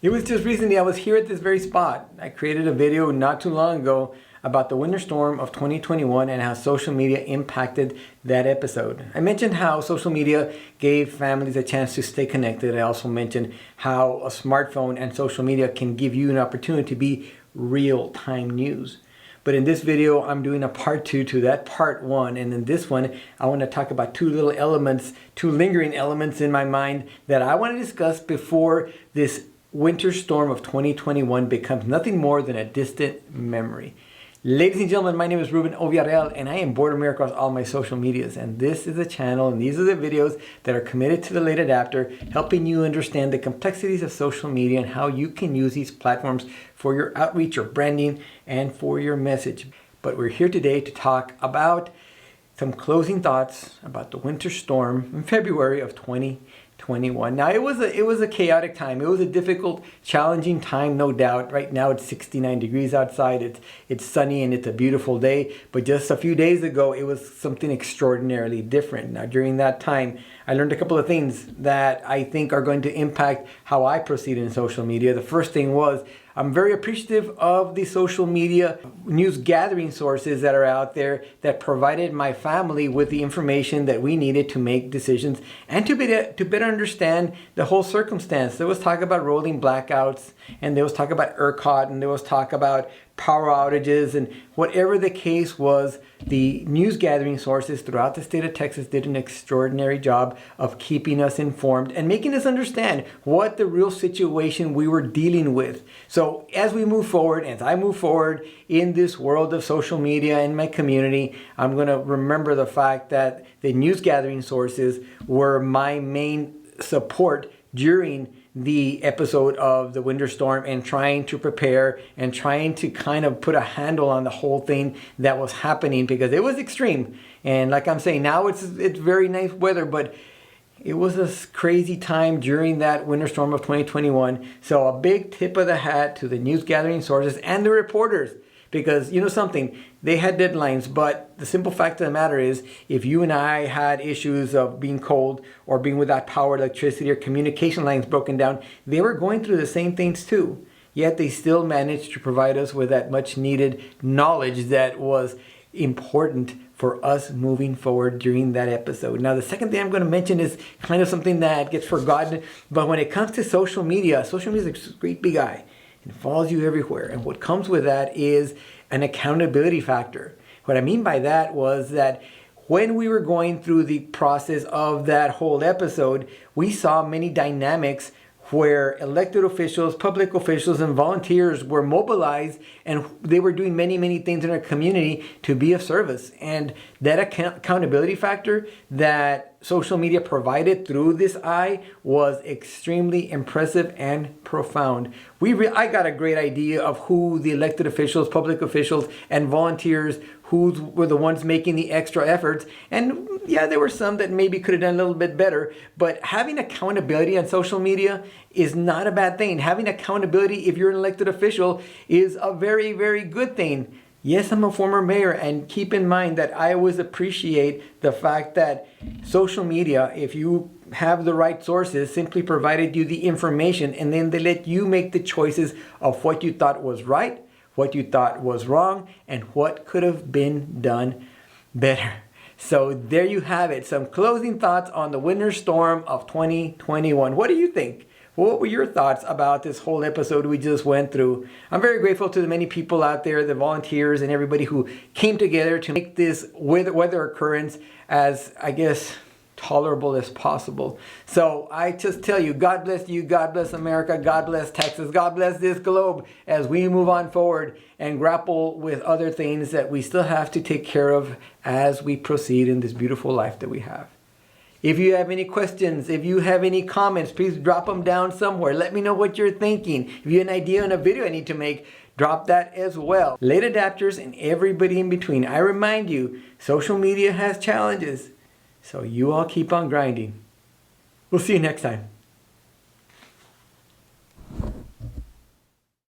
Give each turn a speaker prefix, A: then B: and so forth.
A: It was just recently, I was here at this very spot. I created a video not too long ago about the winter storm of 2021 and how social media impacted that episode. I mentioned how social media gave families a chance to stay connected. I also mentioned how a smartphone and social media can give you an opportunity to be real-time news. But in this video, I'm doing a part 2 to that part 1. And in this one, I want to talk about two lingering elements in my mind that I want to discuss before this winter storm of 2021 becomes nothing more than a distant memory. Ladies and gentlemen, my name is Ruben Oviarreal and I am Bordermare across all my social medias. And this is the channel and these are the videos that are committed to the late adapter, helping you understand the complexities of social media and how you can use these platforms for your outreach, your branding, and for your message. But we're here today to talk about some closing thoughts about the winter storm in February of 2021. Now it was a chaotic time. It was a difficult, challenging time, no doubt. Right now it's 69 degrees outside. It's sunny and it's a beautiful day. But just a few days ago, it was something extraordinarily different. Now during that time, I learned a couple of things that I think are going to impact how I proceed in social media. The first thing was I'm very appreciative of the social media news gathering sources that are out there that provided my family with the information that we needed to make decisions and to better understand the whole circumstance. There was talk about rolling blackouts, and there was talk about ERCOT, and there was talk about power outages, and whatever the case was, the news gathering sources throughout the state of Texas did an extraordinary job of keeping us informed and making us understand what the real situation we were dealing with. So as we move forward, as I move forward in this world of social media and my community, I'm going to remember the fact that the news gathering sources were my main support during the episode of the winter storm and trying to prepare and trying to kind of put a handle on the whole thing that was happening, because it was extreme. And like I'm saying, now it's very nice weather, but it was a crazy time during that winter storm of 2021. So a big tip of the hat to the news gathering sources and the reporters, because you know something, they had deadlines, but the simple fact of the matter is, if you and I had issues of being cold or being without power, electricity, or communication lines broken down, they were going through the same things too. Yet they still managed to provide us with that much needed knowledge that was important for us moving forward during that episode. Now, the second thing I'm going to mention is kind of something that gets forgotten, but when it comes to social media is a great big eye. It follows you everywhere. And what comes with that is an accountability factor. What I mean by that was that when we were going through the process of that whole episode, we saw many dynamics where elected officials, public officials, and volunteers were mobilized, and they were doing many, many things in our community to be of service. And that accountability factor that social media provided through this eye was extremely impressive and profound. I got a great idea of who the elected officials, public officials, and volunteers who were the ones making the extra efforts. And yeah, there were some that maybe could have done a little bit better, but having accountability on social media is not a bad thing. Having accountability, if you're an elected official, is a very, very good thing. Yes, I'm a former mayor, and keep in mind that I always appreciate the fact that social media, if you have the right sources, simply provided you the information, and then they let you make the choices of what you thought was right, what you thought was wrong, and what could have been done better. So there you have it. Some closing thoughts on the winter storm of 2021. What do you think? What were your thoughts about this whole episode we just went through? I'm very grateful to the many people out there, the volunteers and everybody who came together to make this weather occurrence as, I guess, tolerable as possible. So I just tell you, God bless you, God bless America, God bless Texas, God bless this globe as we move on forward and grapple with other things that we still have to take care of as we proceed in this beautiful life that we have. If you have any questions, if you have any comments, please drop them down somewhere. Let me know what you're thinking. If you have an idea on a video I need to make, drop that as well. Late adapters and everybody in between, I remind you, social media has challenges. So you all keep on grinding. We'll see you next time.